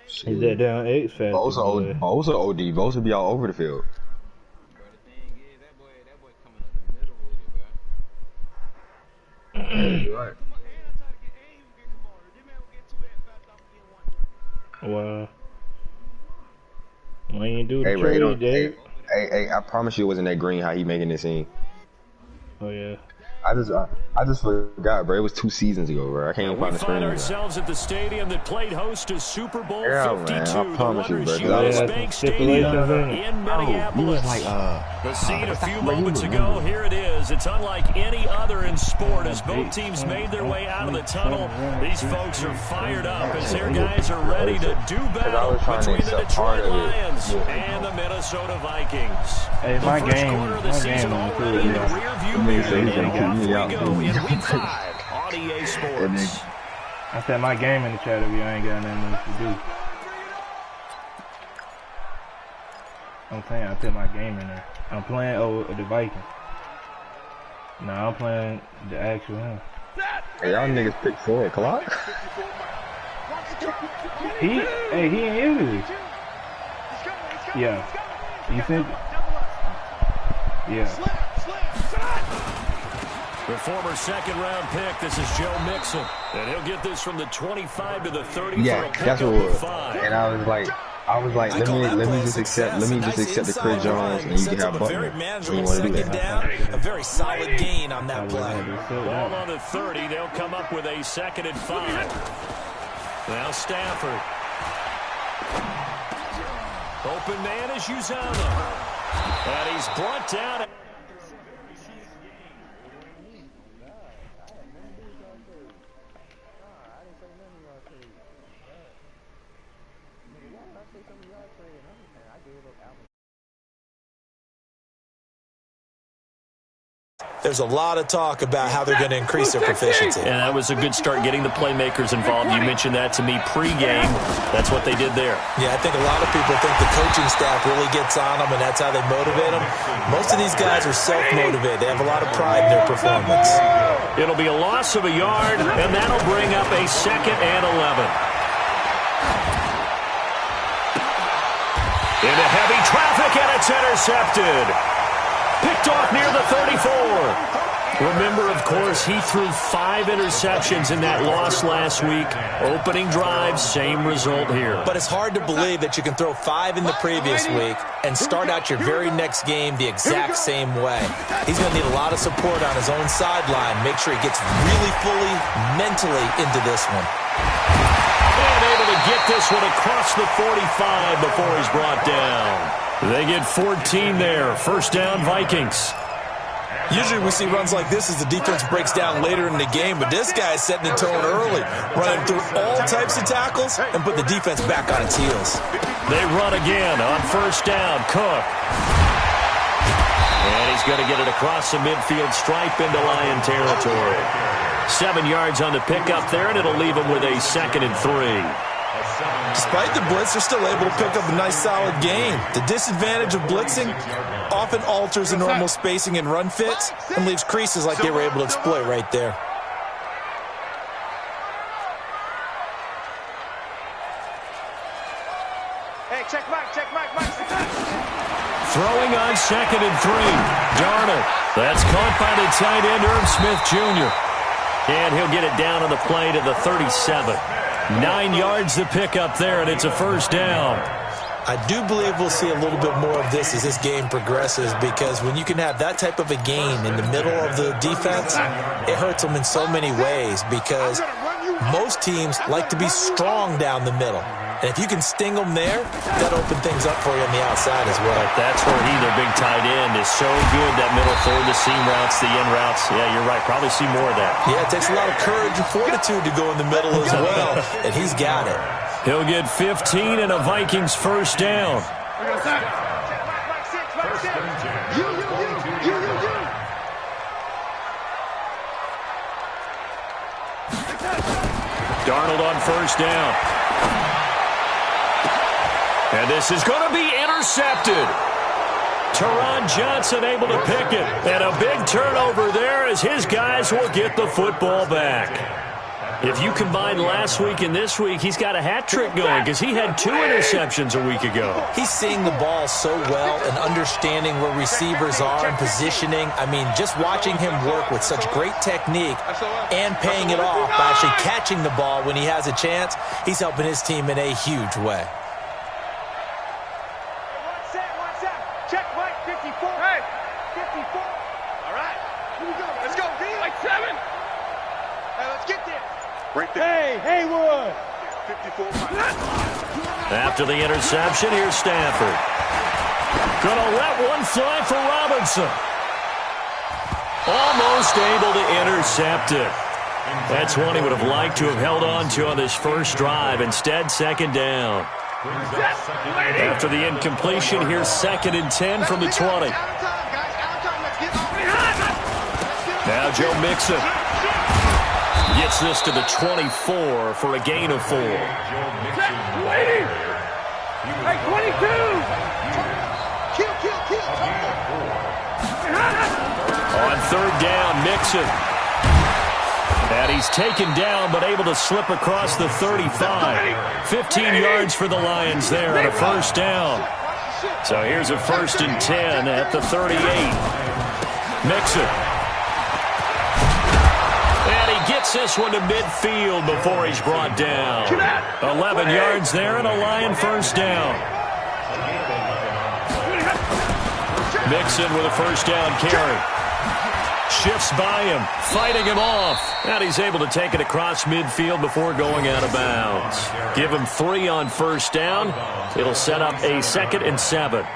He's that down X factor. Bosa OD. Bosa be all over the field. Right. Wow. Why you do the trade, Dave? Hey, I promise you it wasn't that green how he making this scene. Oh yeah. I just forgot, bro. It was 2 seasons ago, bro. I can't even find the screen. We find ourselves at the stadium that played host to Super Bowl 52. Man, I promise you, bro. US Bank Stadium in Minneapolis. Like, the scene a few moments ago. Here it is. It's unlike any other in sport as both teams made their way out of the tunnel. These folks are fired up as their guys are ready to do battle between the Detroit Lions and the Minnesota Vikings. Hey, my game already in the rearview mirror. We go in week 5 on EA Sports. I said my game in the chat if you ain't got nothing else to do. I'm saying I put my game in there. I'm playing the Vikings. No, I'm playing the actual him. Hey, y'all niggas pick 4 o'clock? He ain't usually. Yeah. You think? Yeah. The former second-round pick, this is Joe Mixon. And he'll get this from the 25 to the 30 Yeah, for a that's what it was. 5. And I was like, let me just accept the Chris Jones, and you can have Butler. So you want to do that? A very solid gain on that play. Ball on the 30, they'll come up with a 2nd and 5. Now Stafford. Open man is Uzama. And he's brought down. There's a lot of talk about how they're going to increase their proficiency. And that was a good start getting the playmakers involved. You mentioned that to me pregame. That's what they did there. Yeah, I think a lot of people think the coaching staff really gets on them, and that's how they motivate them. Most of these guys are self-motivated. They have a lot of pride in their performance. It'll be a loss of a yard, and that'll bring up a 2nd and 11. Into heavy traffic, and it's intercepted. Picked off near the 34. Remember, of course, he threw 5 interceptions in that loss last week. Opening drive, same result here. But it's hard to believe that you can throw 5 in the previous week and start out your very next game the exact same way. He's going to need a lot of support on his own sideline. Make sure he gets really fully mentally into this one. And able to get this one across the 45 before he's brought down. They get 14 there. 1st down, Vikings. Usually we see runs like this as the defense breaks down later in the game, but this guy's setting the tone early, running through all types of tackles and put the defense back on its heels. They run again on 1st down. Cook. And he's going to get it across the midfield stripe into Lion territory. 7 yards on the pickup there, and it'll leave him with a 2nd and 3. Despite the blitz, they're still able to pick up a nice solid gain. The disadvantage of blitzing often alters the normal spacing and run fits and leaves creases like they were able to exploit right there. Hey, check Mike. Throwing on 2nd and 3. Darnold. That's caught by the tight end, Irv Smith Jr. And he'll get it down on the play to the 37. 9 yards to pick up there, and it's a 1st down. I do believe we'll see a little bit more of this as this game progresses, because when you can have that type of a gain in the middle of the defense, it hurts them in so many ways, because most teams like to be strong down the middle. And if you can sting them there, that opens things up for you on the outside as well. That's where their big tight end, is so good, that middle third, the seam routes, the in routes. Yeah, you're right. Probably see more of that. Yeah, it takes a lot of courage and fortitude to go in the middle as well, and he's got it. He'll get 15 and a Vikings 1st down. Darnold on 1st down. And this is going to be intercepted. Teron Johnson able to pick it. And a big turnover there as his guys will get the football back. If you combine last week and this week, he's got a hat trick going because he had 2 interceptions a week ago. He's seeing the ball so well and understanding where receivers are and positioning. I mean, just watching him work with such great technique and paying it off by actually catching the ball when he has a chance, he's helping his team in a huge way. Check Mike 54. Hey, 54. All right, here we go. Let's go, D. Like 7. Hey, let's get there. Right there. Hey, Haywood. 54. After the interception, here's Stafford. Gonna let one fly for Robinson. Almost able to intercept it. That's one he would have liked to have held on to on this first drive. Instead, second down. After the incompletion, here's 2nd and 10 from the 20. Now Joe Mixon gets this to the 24 for a gain of 4. Hey, 22. On 3rd down, Mixon. And he's taken down, but able to slip across the 35. 15 yards for the Lions there on a first down. So here's a 1st and 10 at the 38. Mixon. And he gets this one to midfield before he's brought down. 11 yards there and a Lion first down. Mixon with a first down carry. Shifts by him, fighting him off. And he's able to take it across midfield before going out of bounds. Give him 3 on first down. It'll set up a 2nd and 7.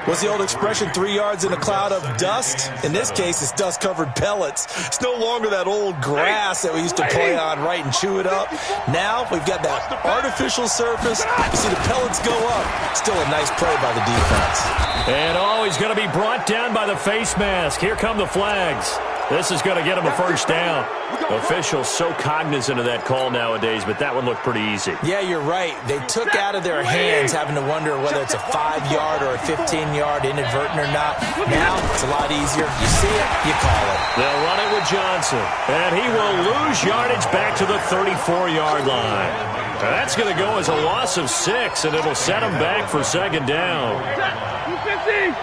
What's the old expression, 3 yards in a cloud of dust? In this case, it's dust-covered pellets. It's no longer that old grass that we used to play on, right, and chew it up. Now we've got that artificial surface. You see the pellets go up. Still a nice play by the defense. And he's going to be brought down by the face mask. Here come the flags. This is going to get him a first down. Officials so cognizant of that call nowadays, but that one looked pretty easy. Yeah, you're right. They took out of their hands having to wonder whether it's a 5-yard or a 15-yard inadvertent or not. Now it's a lot easier. You see it, you call it. They'll run it with Johnson, and he will lose yardage back to the 34-yard line. That's going to go as a loss of 6, and it'll set him back for 2nd down. 250.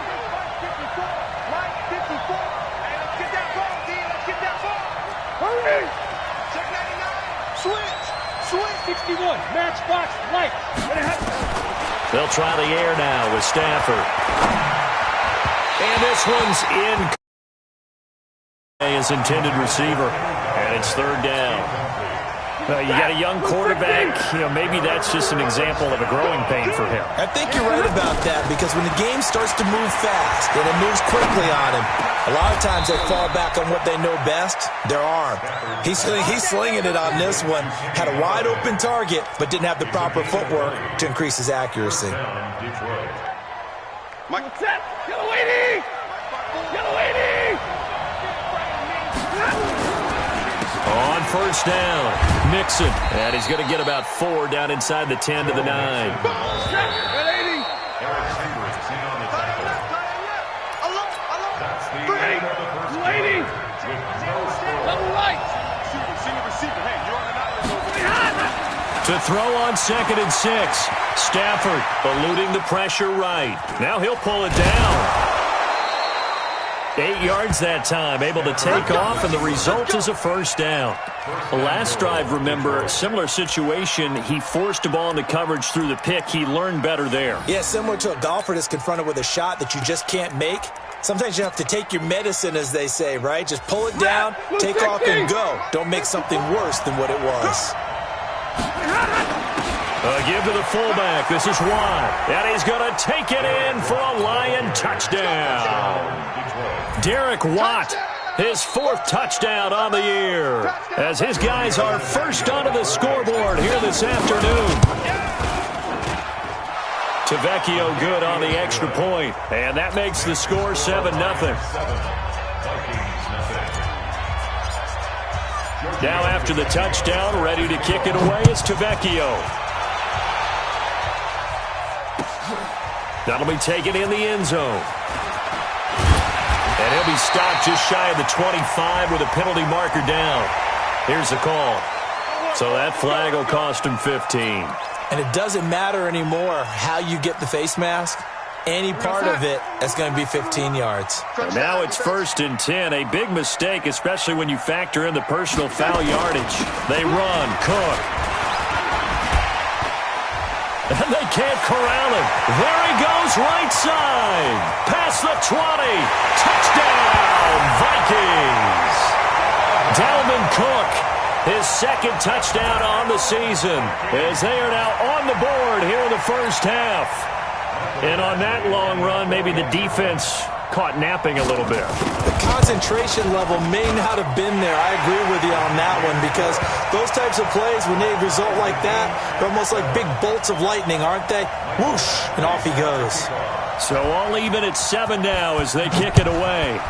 Switch. 61. Matchbox light. They'll try the air now with Stafford. And this one's in his intended receiver. And it's 3rd down. You got a young quarterback. Maybe that's just an example of a growing pain for him. I think you're right about that, because when the game starts to move fast and it moves quickly on him, a lot of times they fall back on what they know best, their arm. He's slinging it on this one. Had a wide open target, but didn't have the proper footwork to increase his accuracy. Mike, set. Yellow lady. Yellow lady. On first down, Mixon. And he's going to get about 4 down inside the 10 to the 9. To throw on 2nd and 6. Stafford eluding the pressure right. Now he'll pull it down. 8 yards that time, able to take off, and the result is a first down. The last drive, remember, similar situation. He forced a ball into coverage through the pick. He learned better there. Yeah, similar to a golfer that's confronted with a shot that you just can't make. Sometimes you have to take your medicine, as they say, right? Just pull it down, take off, and go. Don't make something worse than what it was. Give to the fullback. This is Watt. And he's going to take it in for a Lion touchdown. Derek Watt, his 4th touchdown on the year, as his guys are first onto the scoreboard here this afternoon. Tavecchio good on the extra point, and that makes the score 7-0. Now after the touchdown, ready to kick it away is Tavecchio. That'll be taken in the end zone. And he'll be stopped just shy of the 25 with a penalty marker down. Here's the call. So that flag will cost him 15. And it doesn't matter anymore how you get the face mask. Any part of it is going to be 15 yards. And now it's 1st and 10. A big mistake, especially when you factor in the personal foul yardage. They run. Cook. And they can't corral him. There he goes, right side. Past the 20. Touchdown, Vikings. Dalvin Cook, his 2nd touchdown on the season, as they are now on the board here in the first half. And on that long run, maybe the defense caught napping a little bit. The concentration level may not have been there. I agree with you on that one, because those types of plays, when they result like that, they're almost like big bolts of lightning, aren't they? Whoosh, and off he goes. So all even at 7 now as they kick it away.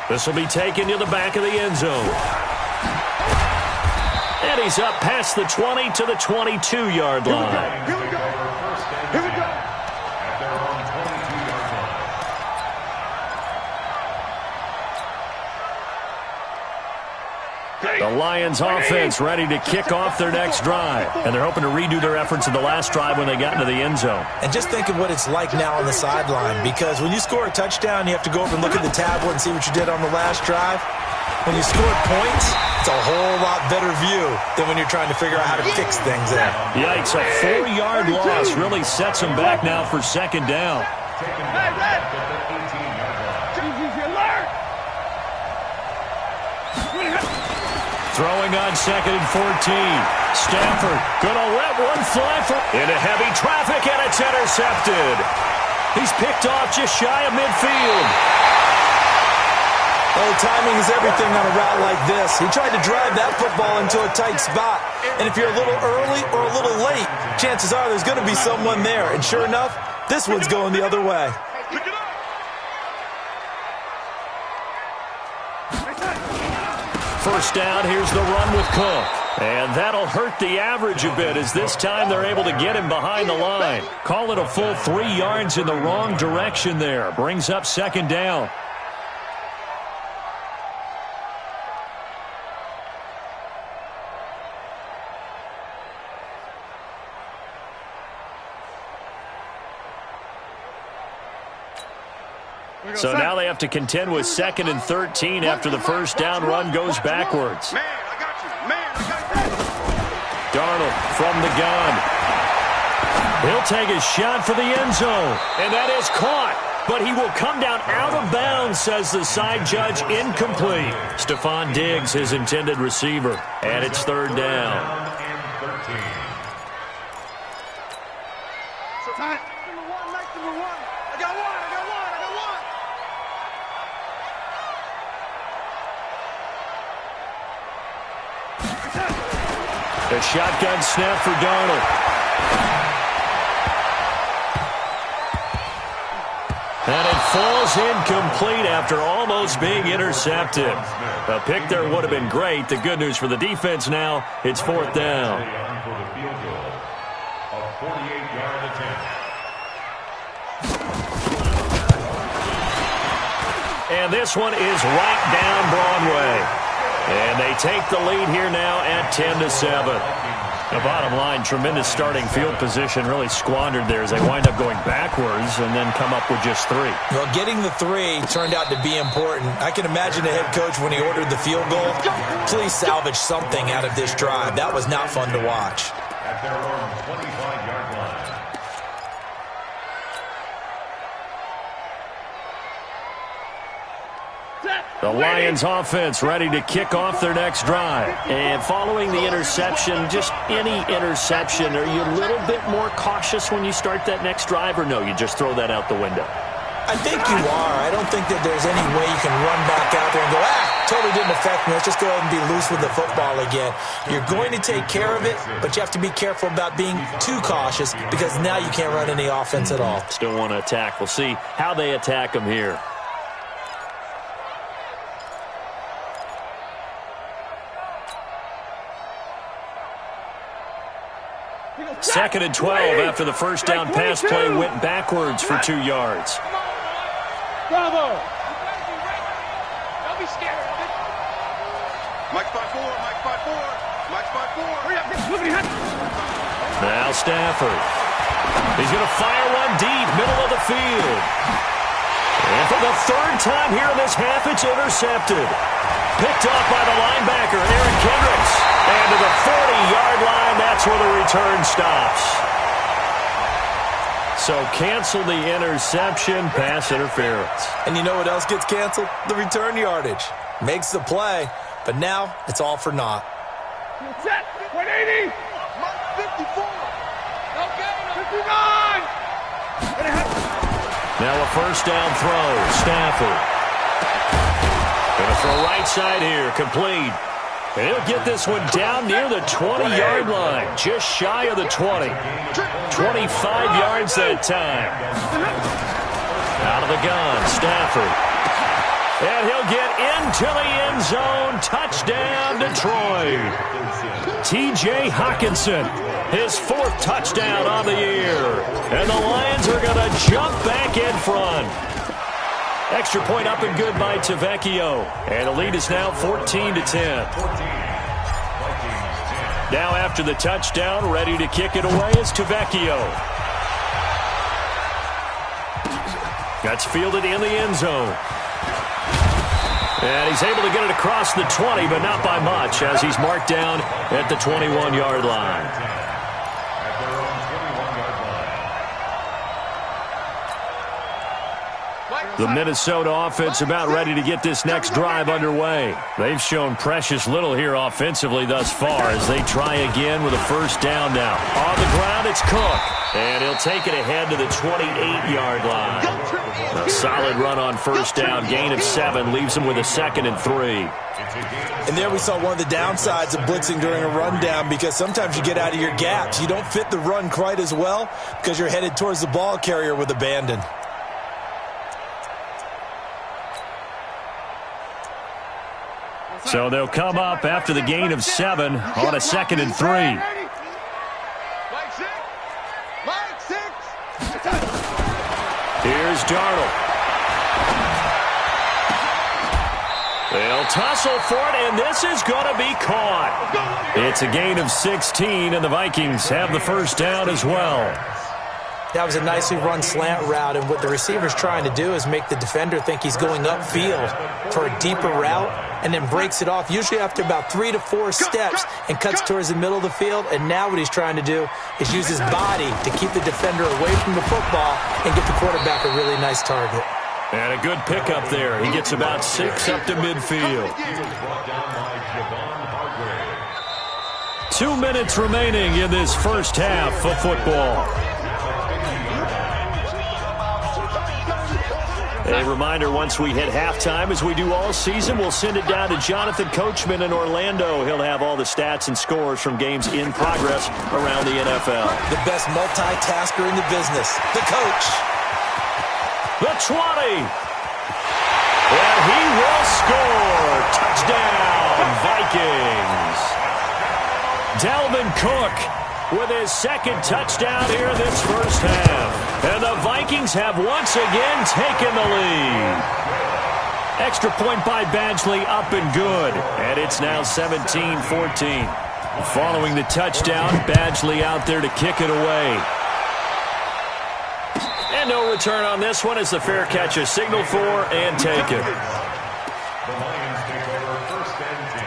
This will be taken to the back of the end zone. And he's up past the 20 to the 22-yard line. Here we go. Here we go. The Lions offense ready to kick off their next drive. And they're hoping to redo their efforts in the last drive when they got into the end zone. And just think of what it's like now on the sideline, because when you score a touchdown, you have to go over and look at the tablet and see what you did on the last drive. When you score points, it's a whole lot better view than when you're trying to figure out how to fix things there. Yikes, a 4-yard loss really sets them back now for 2nd down. Throwing on 2nd and 14. Stafford gonna let one fly into heavy traffic, and it's intercepted. He's picked off just shy of midfield. Well, timing is everything on a route like this. He tried to drive that football into a tight spot. And if you're a little early or a little late, chances are there's going to be someone there. And sure enough, this one's going the other way. First down, here's the run with Cook. And that'll hurt the average a bit, as this time they're able to get him behind the line. Call it a full 3 yards in the wrong direction there. Brings up 2nd down. So now they have to contend with 2nd and 13 after the first down run goes backwards. Man, I got you. Man, I got you. Darnold from the gun. He'll take his shot for the end zone. And that is caught. But he will come down out of bounds, says the side judge. Incomplete. Stephon Diggs, his intended receiver. And it's 3rd down. The shotgun snap for Darnold. And it falls incomplete after almost being intercepted. A pick there would have been great. The good news for the defense now, it's 4th down. And this one is right down Broadway. And they take the lead here now at 10-7. The bottom line, tremendous starting field position, really squandered there as they wind up going backwards and then come up with just 3. Well, getting the 3 turned out to be important. I can imagine the head coach when he ordered the field goal. Please salvage something out of this drive. That was not fun to watch. At their own 25-yard line. The Lions offense ready to kick off their next drive. And following the interception, just any interception, are you a little bit more cautious when you start that next drive, or no, you just throw that out the window? I think you are. I don't think that there's any way you can run back out there and go, totally didn't affect me. Let's just go ahead and be loose with the football again. You're going to take care of it, but you have to be careful about being too cautious, because now you can't run any offense at all. Still want to attack. We'll see how they attack them here. 2nd and 12 after the first down pass play went backwards for 2 yards. Bravo! Don't be scared of it. Mike's by 4. Mike's by 4. Mike's by 4. Hurry up. Now Stafford. He's going to fire one deep, middle of the field. And for the third time here in this half, it's intercepted. Picked off by the linebacker, Eric Kendricks. And to the 40-yard line, that's where the return stops. So cancel the interception, pass interference. And you know what else gets canceled? The return yardage. Makes the play, but now it's all for naught. Set. 180. 54. Okay. 59. Now a first down throw. Stafford. Going to throw right side here. Complete. And he'll get this one down near the 20-yard line. Just shy of the 20. 25 yards that time. Out of the gun. Stafford. And he'll get into the end zone. Touchdown, Detroit. T.J. Hockenson, his 4th touchdown on the year. And the Lions are going to jump back in front. Extra point up and good by Tavecchio. And the lead is now 14-10. Now after the touchdown, ready to kick it away is Tavecchio. That's fielded in the end zone. And he's able to get it across the 20, but not by much, as he's marked down at the 21-yard line. The Minnesota offense about ready to get this next drive underway. They've shown precious little here offensively thus far as they try again with a first down now. On the ground, it's Cook. And he'll take it ahead to the 28-yard line. A solid run on first down. Gain of 7 leaves him with a 2nd and 3. And there we saw one of the downsides of blitzing during a rundown, because sometimes you get out of your gaps. You don't fit the run quite as well because you're headed towards the ball carrier with abandon. So they'll come up after the gain of 7 on a 2nd and 3. Here's Darnold. They'll tussle for it, and this is going to be caught. It's a gain of 16, and the Vikings have the first down as well. That was a nicely run slant route, and what the receiver's trying to do is make the defender think he's going upfield for a deeper route, and then breaks it off, usually after about 3 to 4 steps, and cuts towards the middle of the field. And now what he's trying to do is use his body to keep the defender away from the football and get the quarterback a really nice target. And a good pickup there. He gets about 6 up to midfield. 2 minutes remaining in this first half of football. A reminder, once we hit halftime, as we do all season, we'll send it down to Jonathan Coachman in Orlando. He'll have all the stats and scores from games in progress around the NFL. The best multitasker in the business, the coach. The 20. And he will score. Touchdown, Vikings. Dalvin Cook with his 2nd touchdown here in this first half. And the Vikings have once again taken the lead. Extra point by Badgley, up and good. And it's now 17-14. Following the touchdown, Badgley out there to kick it away. And no return on this one as the fair catch is signaled for and taken. The Lions take over 1st and 10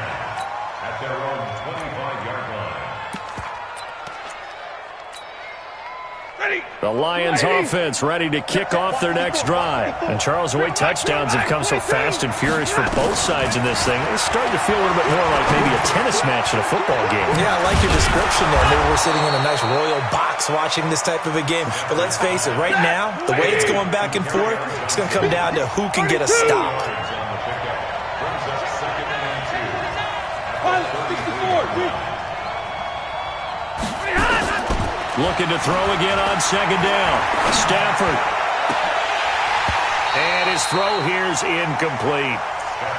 at their own 25-yard line. The Lions offense ready to kick off their next drive. And Charles, the way touchdowns have come so fast and furious for both sides in this thing, it's starting to feel a little bit more like maybe a tennis match in a football game. Yeah, I like your description there. Maybe we're sitting in a nice royal box watching this type of a game. But let's face it, right now, the way it's going back and forth, it's going to come down to who can get a stop. Looking to throw again on 2nd down. Stafford. And his throw here's incomplete.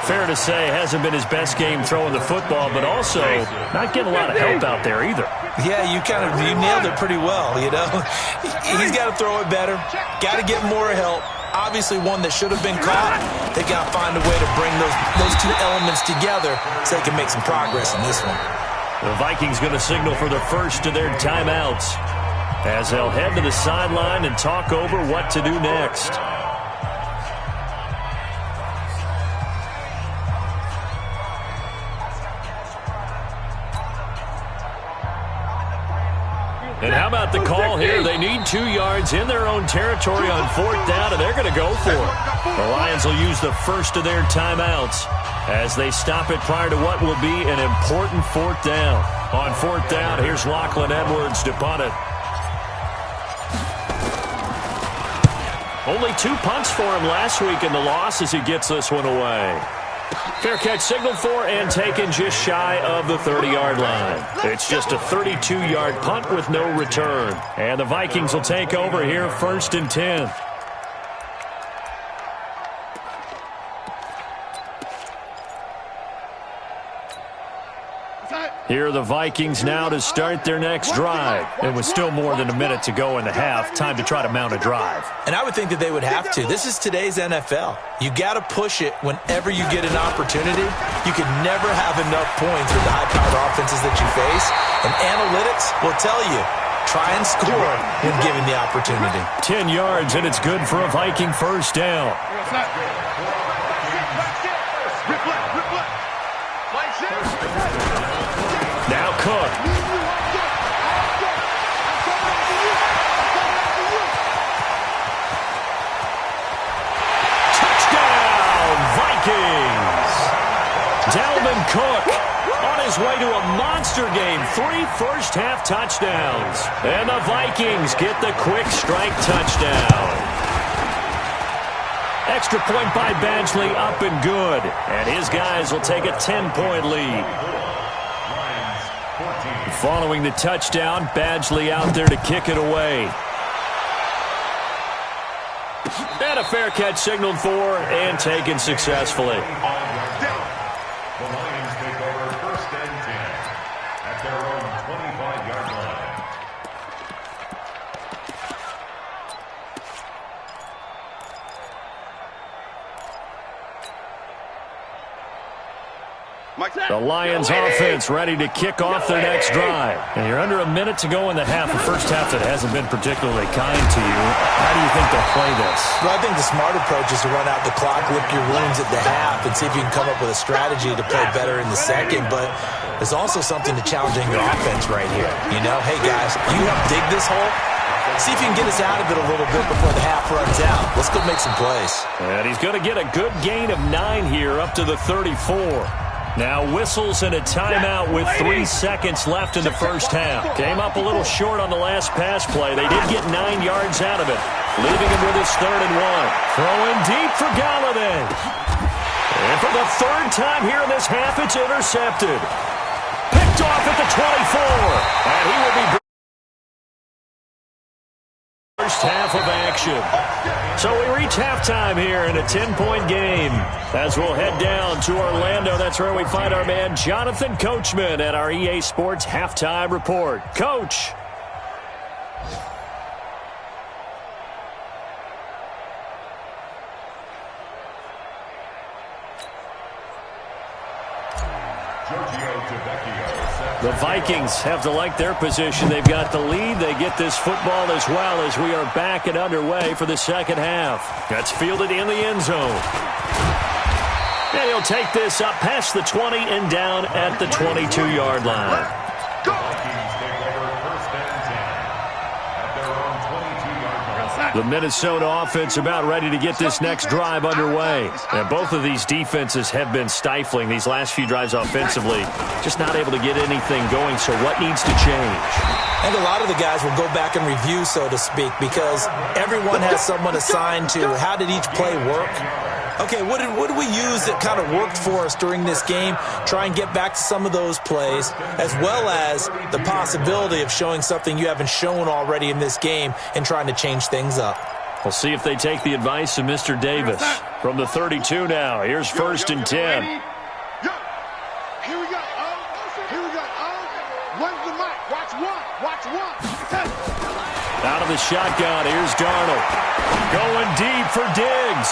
Fair to say, hasn't been his best game throwing the football, but also not getting a lot of help out there either. Yeah, you nailed it pretty well, you know. He's got to throw it better, got to get more help, obviously one that should have been caught. They got to find a way to bring those two elements together so they can make some progress in this one. The Vikings going to signal for the first of their timeouts as they'll head to the sideline and talk over what to do next. And how about the call here? They need 2 yards in their own territory on 4th down, and they're going to go for it. The Lions will use the first of their timeouts as they stop it prior to what will be an important 4th down. On 4th down, here's Lachlan Edwards to punt it. Only 2 punts for him last week in the loss as he gets this one away. Fair catch signaled for and taken just shy of the 30-yard line. It's just a 32-yard punt with no return. And the Vikings will take over here 1st and 10. Here are the Vikings now to start their next drive. It was still more than a minute to go in the half. Time to try to mount a drive. And I would think that they would have to. This is today's NFL. You got to push it whenever you get an opportunity. You can never have enough points with the high-powered offenses that you face. And analytics will tell you, try and score when given the opportunity. 10 yards, and it's good for a Viking first down. Now Cook. Touchdown, Vikings. Dalvin Cook on his way to a monster game. 3 first-half touchdowns. And the Vikings get the quick strike touchdown. Extra point by Badgley, up and good. And his guys will take a 10-point lead. Following the touchdown, Badgley out there to kick it away. And a fair catch signaled for and taken successfully. The Lions take over 1st and 10 at their own 25-yard line. The Lions offense ready to kick off their next drive. And you're under a minute to go in the half. The first half that hasn't been particularly kind to you. How do you think they'll play this? Well, I think the smart approach is to run out the clock, lick your wounds at the half, and see if you can come up with a strategy to play better in the second. But there's also something to challenging your offense right here. You know, hey, guys, you help dig this hole. See if you can get us out of it a little bit before the half runs out. Let's go make some plays. And he's going to get a good gain of 9 here, up to the 34. Now whistles and a timeout with 3 seconds left in the first half. Came up a little short on the last pass play. They did get 9 yards out of it, leaving him with his 3rd and 1. Throwing deep for Galladay. And for the 3rd time here in this half, it's intercepted. Picked off at the 24. And he will be first half of action. So we reach halftime here in a 10-point game. As we'll head down to Orlando, that's where we find our man Jonathan Coachman at our EA Sports Halftime Report. Coach. The Vikings have to like their position. They've got the lead. They get this football as well as we are back and underway for the second half. That's fielded in the end zone. And he'll take this up past the 20 and down at the 22-yard line. The Minnesota offense about ready to get this next drive underway. And both of these defenses have been stifling these last few drives offensively. Just not able to get anything going, so what needs to change? And a lot of the guys will go back and review, so to speak, because everyone has someone assigned to how did each play work. Okay, what did we use that kind of worked for us during this game? Try and get back to some of those plays, as well as the possibility of showing something you haven't shown already in this game and trying to change things up. We'll see if they take the advice of Mr. Davis. From the 32 now, here's 1st and 10. Here we go. Here we go. Where's the mic? Watch one. Out of the shotgun, here's Darnold. Going deep for Diggs.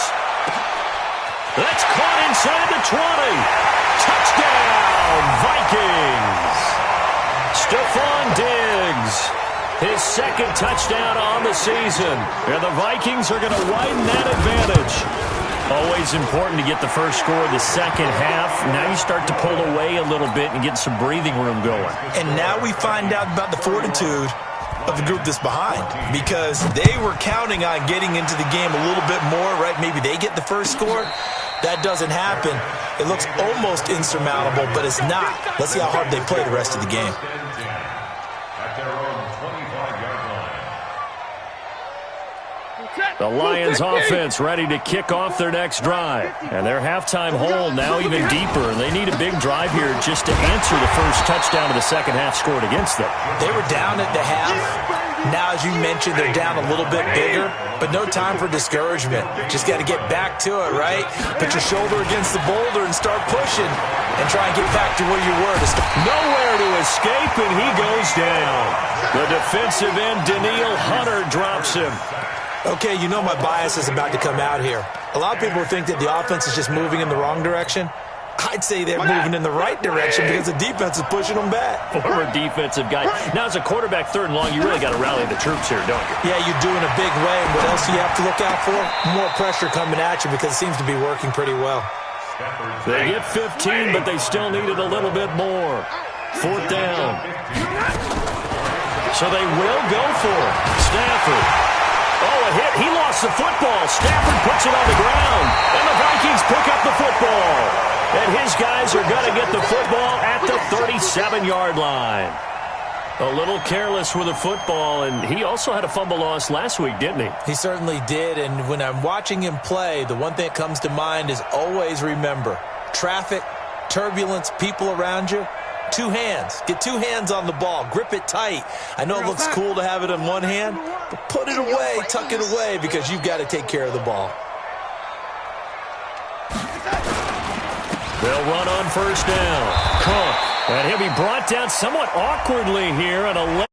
That's caught inside the 20. Touchdown, Vikings. Stephon Diggs, his second touchdown on the season. And the Vikings are going to widen that advantage. Always important to get the first score of the second half. Now you start to pull away a little bit and get some breathing room going. And now we find out about the fortitude of the group that's behind, because they were counting on getting into the game a little bit more, right? Maybe they get the first score. That doesn't happen. It looks almost insurmountable, but it's not. Let's see how hard they play the rest of the game. The Lions offense ready to kick off their next drive. And their halftime hole now even deeper. And they need a big drive here just to answer the first touchdown of the second half scored against them. They were down at the half. Now, as you mentioned, they're down a little bit bigger, but no time for discouragement. Just got to get back to it, right? Put your shoulder against the boulder and start pushing and try and get back to where you were. Nowhere to escape, and he goes down. The defensive end, Danielle Hunter, drops him. Okay, you know my bias is about to come out here. A lot of people think that the offense is just moving in the wrong direction. I'd say they're moving in the right direction because the defense is pushing them back. Former defensive guy. Now, as a quarterback, third and long, you really got to rally the troops here, don't you? Yeah, you do in a big way. And what else do you have to look out for? More pressure coming at you because it seems to be working pretty well. They get 15, but they still needed a little bit more. Fourth down. So they will go for it. Stafford. Oh, a hit. He lost the football. Stafford puts it on the ground. And the Vikings pick up the football. And his guys are going to get the football at the 37-yard line. A little careless with the football, and he also had a fumble loss last week, didn't he? He certainly did, and when I'm watching him play, the one thing that comes to mind is always remember, traffic, turbulence, people around you, two hands. Get two hands on the ball. Grip it tight. I know it looks cool to have it in one hand, but put it away, tuck it away, because you've got to take care of the ball. They'll run on first down. Cook. And he'll be brought down somewhat awkwardly here at 11.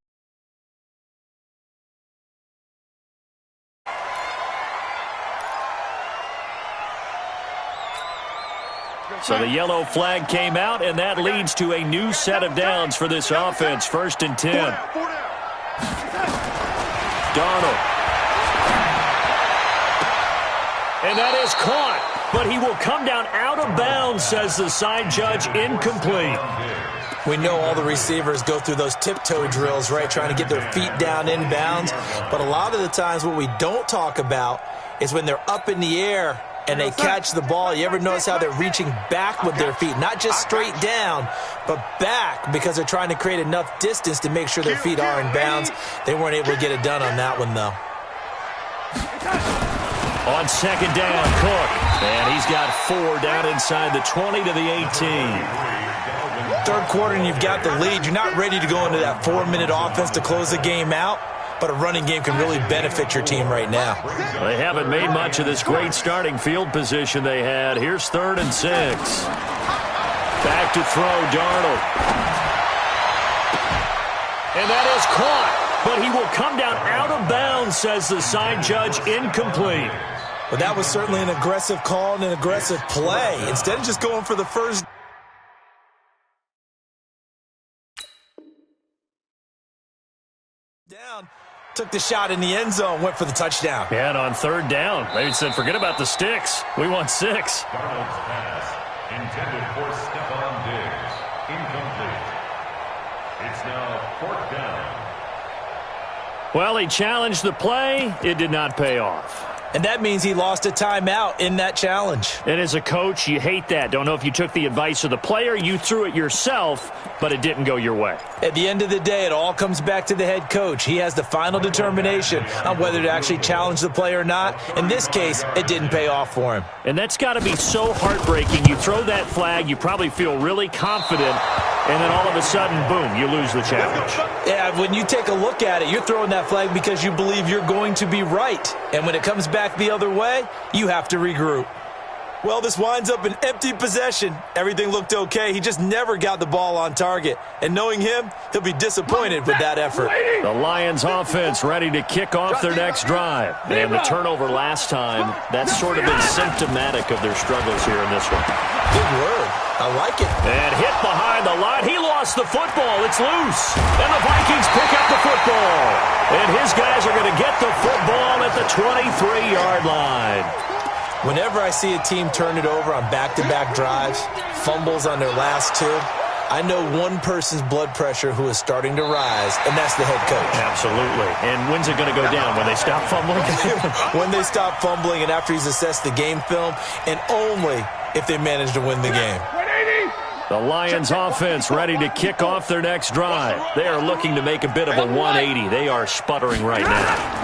So the yellow flag came out, and that leads to a new set of downs for this offense. First and 10. Darnold. And that is caught. But he will come down out of bounds, says the side judge. Incomplete. We know all the receivers go through those tiptoe drills, right, trying to get their feet down inbounds. But a lot of the times what we don't talk about is when they're up in the air and they catch the ball. You ever notice how they're reaching back with their feet? Not just straight down, but back, because they're trying to create enough distance to make sure their feet are in bounds. They weren't able to get it done on that one, though. On second down, Cook. And he's got 4 down inside the 20 to the 18. Third quarter and you've got the lead. You're not ready to go into that 4-minute offense to close the game out, but a running game can really benefit your team right now. They haven't made much of this great starting field position they had. Here's 3rd and 6. Back to throw, Darnold. And that is caught, but he will come down out of bounds, says the side judge. Incomplete. But that was certainly an aggressive call and an aggressive play. Instead of just going for the first down, took the shot in the end zone, went for the touchdown. Yeah, and on 3rd down, they said, forget about the sticks. We want 6. Darnold's pass intended for Stephon Diggs. Incomplete. It's now 4th down. Well, he challenged the play. It did not pay off. And that means he lost a timeout in that challenge. And as a coach, you hate that. Don't know if you took the advice of the player, you threw it yourself, but it didn't go your way. At the end of the day, it all comes back to the head coach. He has the final determination on whether to actually challenge the play or not. In this case, it didn't pay off for him. And that's got to be so heartbreaking. You throw that flag, you probably feel really confident, and then all of a sudden, boom, you lose the challenge. Yeah, when you take a look at it, you're throwing that flag because you believe you're going to be right. And when it comes back the other way, you have to regroup. Well, this winds up an empty possession. Everything looked okay. He just never got the ball on target. And knowing him, he'll be disappointed with that effort. The Lions offense ready to kick off their next drive. And the turnover last time, that's sort of been symptomatic of their struggles here in this one. Good word. I like it. And hit behind the line. He lost the football. It's loose. And the Vikings pick up the football. And his guys are going to get the football at the 23-yard line. Whenever I see a team turn it over on back-to-back drives, fumbles on their last two, I know one person's blood pressure who is starting to rise, and that's the head coach. Absolutely. And when's it going to go down? When they stop fumbling? When they stop fumbling and after he's assessed the game film, and only if they manage to win the game. The Lions offense ready to kick off their next drive. They are looking to make a bit of a 180. They are sputtering right now.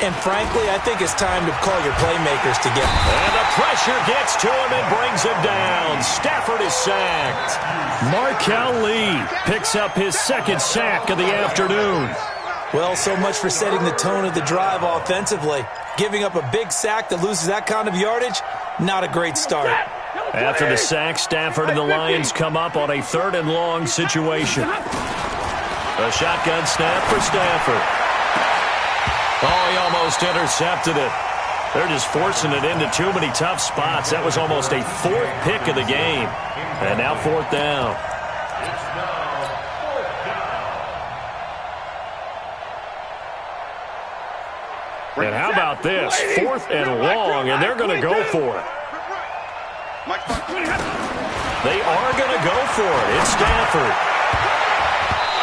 And frankly, I think it's time to call your playmakers together. And the pressure gets to him and brings him down. Stafford is sacked. Markel Lee picks up his second sack of the afternoon. Well, so much for setting the tone of the drive offensively. Giving up a big sack that loses that kind of yardage, not a great start. After the sack, Stafford and the Lions come up on a 3rd and long situation. A shotgun snap for Stafford. Oh, he almost intercepted it. They're just forcing it into too many tough spots. That was almost a 4th pick of the game. And now 4th down. And how about this? 4th and long, and they're going to go for it. They are going to go for it. It's Stafford.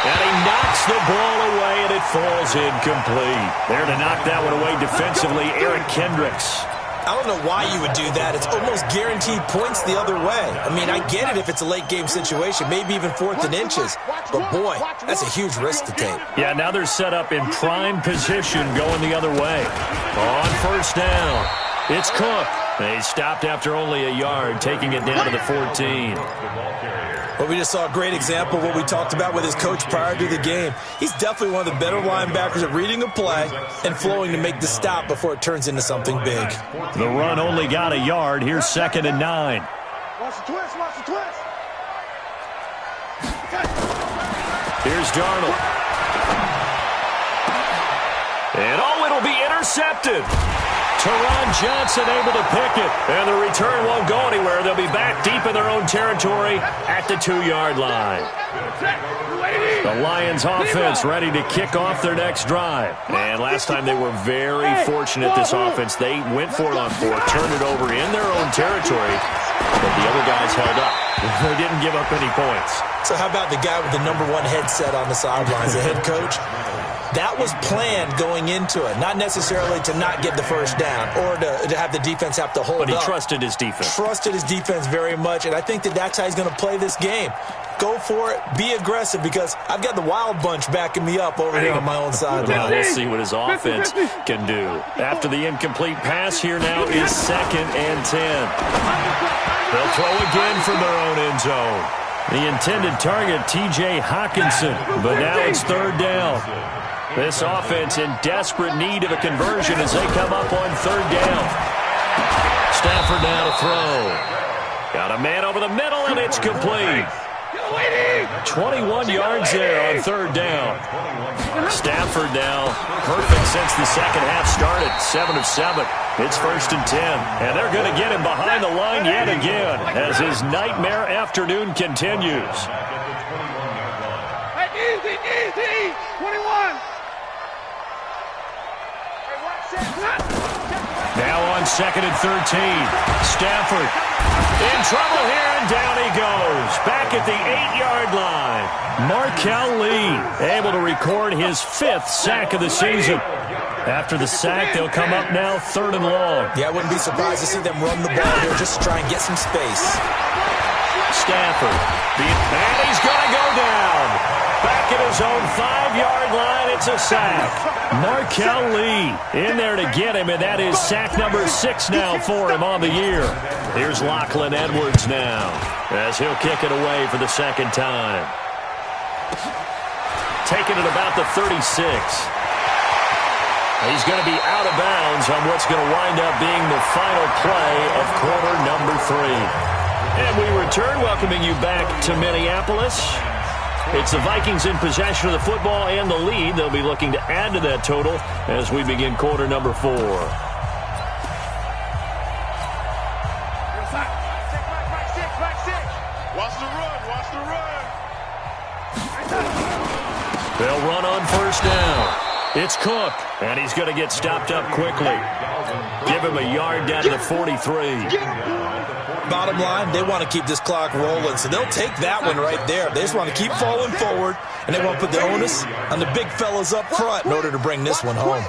And he knocks the ball away, and it falls incomplete. There to knock that one away defensively, Eric Kendricks. I don't know why you would do that. It's almost guaranteed points the other way. I mean, I get it if it's a late-game situation, maybe even 4th and inches. But, boy, that's a huge risk to take. Yeah, now they're set up in prime position going the other way. On 1st down, it's Cook. They stopped after only a yard, taking it down to the 14. Well, we just saw a great example of what we talked about with his coach prior to the game. He's definitely one of the better linebackers at reading a play and flowing to make the stop before it turns into something big. The run only got a yard. Here's 2nd and 9. Watch the twist, watch the twist. Here's Darnold. And, oh, it'll be intercepted. Teron Johnson able to pick it, and the return won't go anywhere. They'll be back deep in their own territory at the 2-yard line. The Lions offense ready to kick off their next drive. And last time they were very fortunate, this offense. They went for it on 4th, turned it over in their own territory, but the other guys held up. They didn't give up any points. So how about the guy with the #1 headset on the sidelines, the head coach? That was planned going into it, not necessarily to not get the 1st down or to have the defense have to hold up. But he trusted his defense. Trusted his defense very much, and I think that's how he's going to play this game. Go for it, be aggressive, because I've got the wild bunch backing me up over here on my own sideline. Now we'll see what his offense can do. After the incomplete pass, here now is 2nd and 10. They'll throw again from their own end zone. The intended target, T.J. Hawkinson, but now it's 3rd down. This offense in desperate need of a conversion as they come up on 3rd down. Stafford now to throw. Got a man over the middle, and it's complete. 21 yards there on 3rd down. Stafford now perfect since the second half started. 7 of 7. It's 1st and 10. And they're going to get him behind the line yet again as his nightmare afternoon continues. Easy, easy. 21. Now on 2nd and 13. Stafford in trouble here, and down he goes. Back at the 8-yard line. Markel Lee able to record his 5th sack of the season. After the sack, they'll come up now 3rd and long. Yeah, I wouldn't be surprised to see them run the ball here just to try and get some space. Stafford. And he's going to go down. Back at his own 5-yard line, it's a sack. Markel Lee in there to get him, and that is sack number 6 now for him on the year. Here's Lachlan Edwards now as he'll kick it away for the 2nd time. Taking it about the 36. He's going to be out of bounds on what's going to wind up being the final play of quarter number 3. And we return, welcoming you back to Minneapolis. It's the Vikings in possession of the football and the lead. They'll be looking to add to that total as we begin quarter number 4. Watch the run, watch the run. They'll run on first down. It's Cook, and he's going to get stopped up quickly. Give him a yard down to the 43. Bottom line, they want to keep this clock rolling, so they'll take that one right there. They just want to keep falling forward, and they want to put the onus on the big fellas up front in order to bring this one home.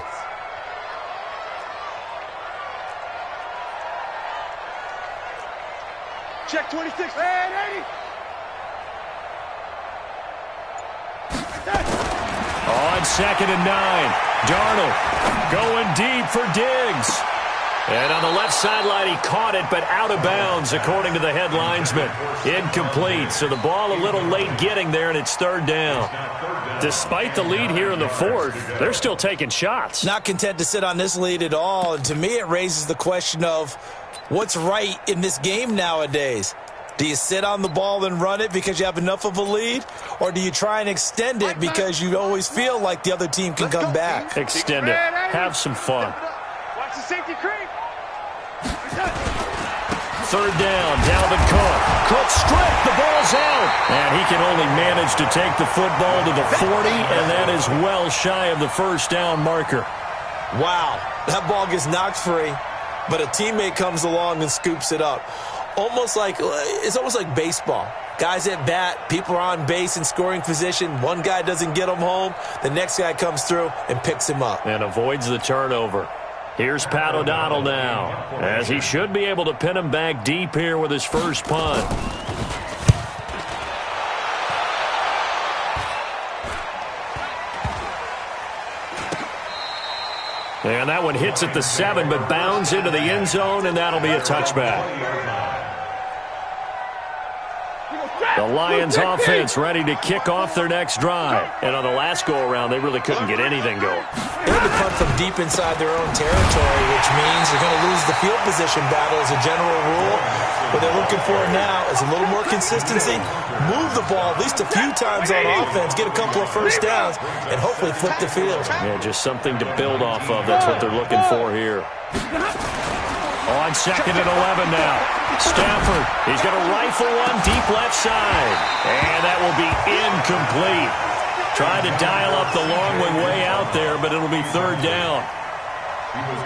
Check 26. Hey, 80. On 2nd and 9, Darnold going deep for Diggs. And on the left sideline, he caught it, but out of bounds, according to the head linesman. Incomplete, so the ball a little late getting there, and it's 3rd down. Despite the lead here in the 4th, they're still taking shots. Not content to sit on this lead at all, and to me it raises the question of what's right in this game nowadays. Do you sit on the ball and run it because you have enough of a lead? Or do you try and extend it because you always feel like the other team can come back? Extend it. Have some fun. Watch the safety creep. 3rd down, Dalvin Cook. Cook stripped, the ball's out. And he can only manage to take the football to the 40, and that is well shy of the 1st down marker. Wow, that ball gets knocked free, but a teammate comes along and scoops it up. It's almost like baseball. Guys at bat, people are on base in scoring position. One guy doesn't get him home. The next guy comes through and picks him up. And avoids the turnover. Here's Pat O'Donnell now, as he should be able to pin him back deep here with his first punt. And that one hits at the 7, but bounds into the end zone, and that'll be a touchback. The Lions offense ready to kick off their next drive. And on the last go-around, they really couldn't get anything going. They had to punt from deep inside their own territory, which means they're going to lose the field position battle as a general rule. What they're looking for now is a little more consistency, move the ball at least a few times on offense, get a couple of first downs, and hopefully flip the field. Yeah, just something to build off of. That's what they're looking for here. On 2nd and 11 now. Stafford, he's going to rifle one deep left side. And that will be incomplete. Tried to dial up the long way out there, but it'll be 3rd down.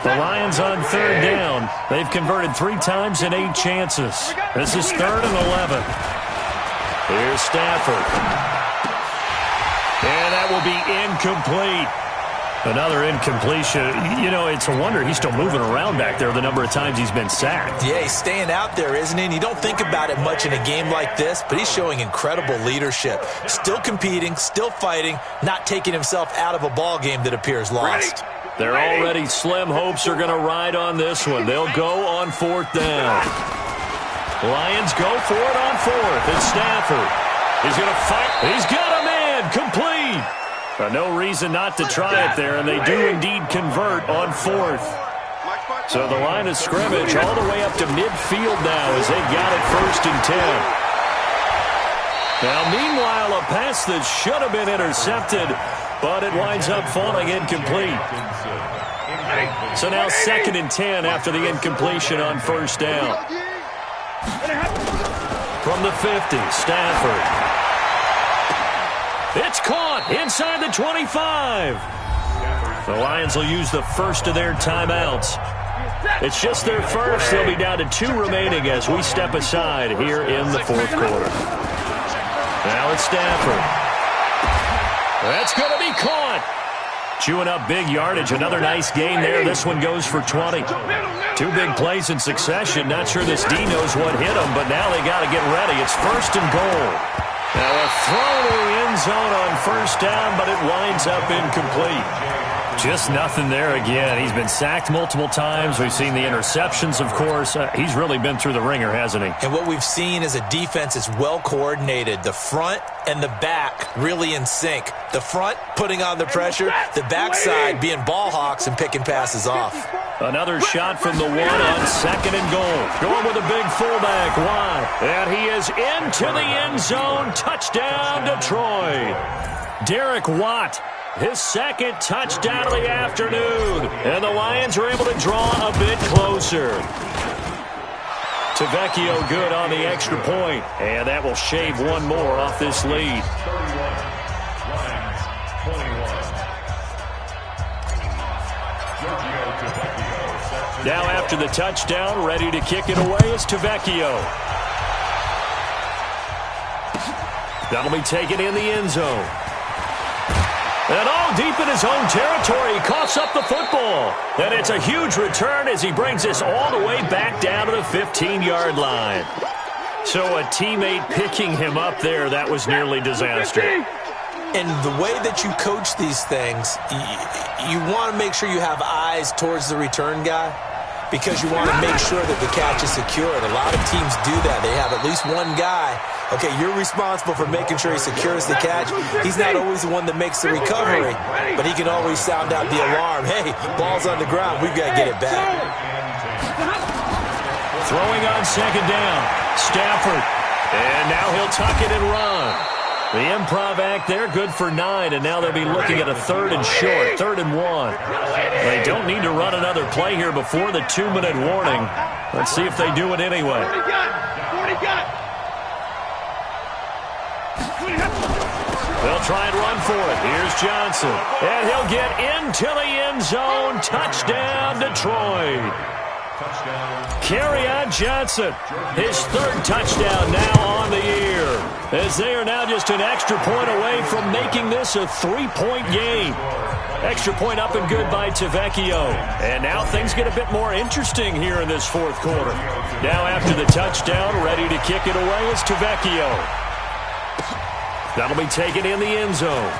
The Lions on 3rd down. They've converted 3 times in 8 chances. This is 3rd and 11. Here's Stafford. And that will be incomplete. Another incompletion. You know, it's a wonder he's still moving around back there the number of times he's been sacked. Yeah, he's staying out there, isn't he? And you don't think about it much in a game like this, but he's showing incredible leadership. Still competing, still fighting, not taking himself out of a ball game that appears lost. Their already slim hopes are going to ride on this one. They'll go on 4th down. Lions go for it on 4th. It's Stafford. He's going to fight. He's got a man. Complete. No reason not to try it there, and they do indeed convert on 4th. So the line of scrimmage all the way up to midfield now as they've got it 1st and 10. Now, meanwhile, a pass that should have been intercepted, but it winds up falling incomplete. So now 2nd and 10 after the incompletion on 1st down. From the 50, Stafford. It's caught inside the 25. The Lions will use the first of their timeouts. It's just their first. They'll be down to 2 remaining as we step aside here in the 4th quarter. Now it's Stafford. That's going to be caught. Chewing up big yardage. Another nice gain there. This one goes for 20. 2 big plays in succession. Not sure this D knows what hit him, but now they got to get ready. It's 1st and goal. Now a throw to the end zone on 1st down, but it winds up incomplete. Just nothing there again. He's been sacked multiple times. We've seen the interceptions, of course. He's really been through the ringer, hasn't he? And what we've seen is a defense is well coordinated. The front and the back really in sync. The front putting on the pressure, the backside being ball hawks and picking passes off. Another shot from the one on 2nd and goal. Going with a big fullback wide. And he is into the end zone. Touchdown, Detroit. Derek Watt. His 2nd touchdown of the afternoon. And the Lions are able to draw a bit closer. Tavecchio good on the extra point. And that will shave one more off this lead. 31, now after the touchdown, ready to kick it away is Tavecchio. That'll be taken in the end zone. And all deep in his own territory, he coughs up the football. And it's a huge return as he brings us all the way back down to the 15-yard line. So a teammate picking him up there, that was nearly disaster. And the way that you coach these things, you want to make sure you have eyes towards the return guy because you want to make sure that the catch is secured. A lot of teams do that. They have at least one guy. Okay, you're responsible for making sure he secures the catch. He's not always the one that makes the recovery, but he can always sound out the alarm. Hey, ball's on the ground. We've got to get it back. Throwing on 2nd down. Stafford. And now he'll tuck it and run. The improv act there, good for 9, and now they'll be looking at a 3rd and short, 3rd and 1. They don't need to run another play here before the 2-minute warning. Let's see if they do it anyway. They'll try and run for it. Here's Johnson. And he'll get into the end zone. Touchdown, Detroit. Kerryon Johnson, his 3rd touchdown now on the year, as they are now just an extra point away from making this a 3-point game. Extra point up and good by Tavecchio. And now things get a bit more interesting here in this 4th quarter. Now after the touchdown, ready to kick it away is Tavecchio. That'll be taken in the end zone.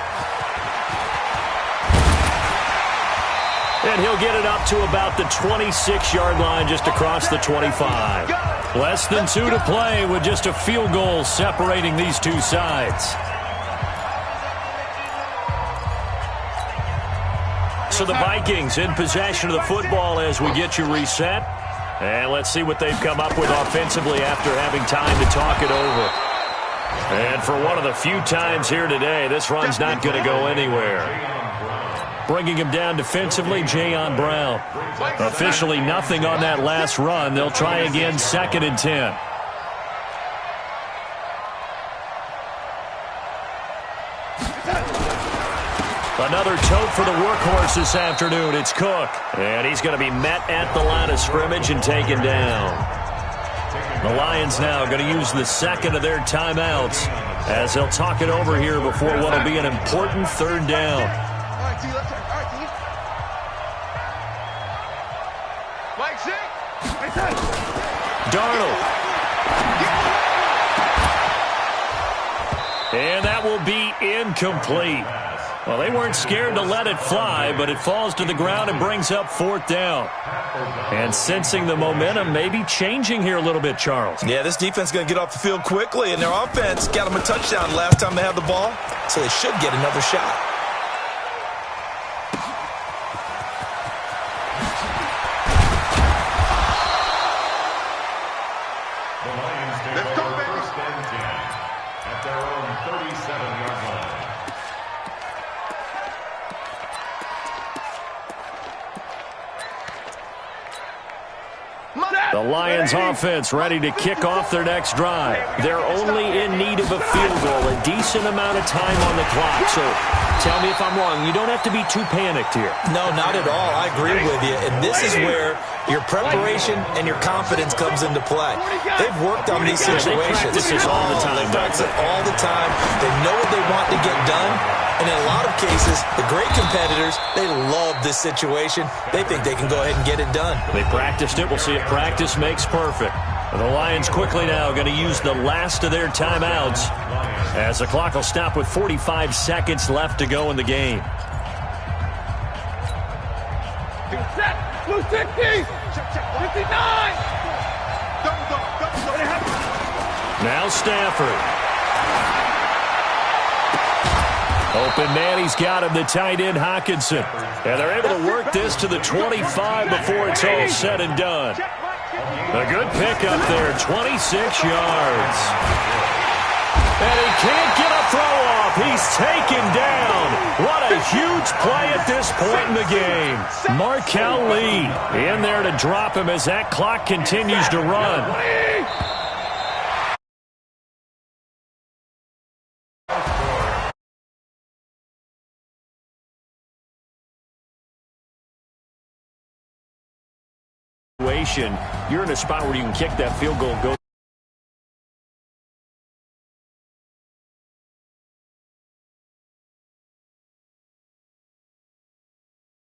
And he'll get it up to about the 26-yard line, just across the 25. Less than 2 to play with just a field goal separating these two sides. So the Vikings in possession of the football as we get you reset. And let's see what they've come up with offensively after having time to talk it over. And for one of the few times here today, this run's not going to go anywhere. Bringing him down defensively, Jayon Brown. Officially nothing on that last run. They'll try again, 2nd and 10. Another tote for the workhorse this afternoon. It's Cook. And he's going to be met at the line of scrimmage and taken down. The Lions now going to use the 2nd of their timeouts as they'll talk it over here before what will be an important 3rd down. Darnold. And that will be incomplete. Well, they weren't scared to let it fly, but it falls to the ground and brings up 4th down. And sensing the momentum maybe changing here a little bit, Charles. Yeah, this defense is going to get off the field quickly, and their offense got them a touchdown last time they had the ball, so they should get another shot. The Lions take over 1st and 10 at their own 37-yard line. The Lions offense ready to kick off their next drive. They're only in need of a field goal, a decent amount of time on the clock. So tell me if I'm wrong. You don't have to be too panicked here. No, not at all. I agree with you. And this is where your preparation and your confidence comes into play. They've worked on these situations. They practice this all the time. They practice it all the time. They know what they want to get done. And in a lot of cases, the great competitors, they love this situation. They think they can go ahead and get it done. They practiced it. We'll see if practice makes perfect. And the Lions quickly now going to use the last of their timeouts as the clock will stop with 45 seconds left to go in the game. Blue 60. 59. Now Stafford. Open man, he's got him, the tight end Hockenson. And they're able to work this to the 25 before it's all said and done. A good pickup there, 26 yards. And he can't get a throw off. He's taken down. What a huge play at this point in the game. Markel Lee in there to drop him as that clock continues to run. You're in a spot where you can kick that field goal and go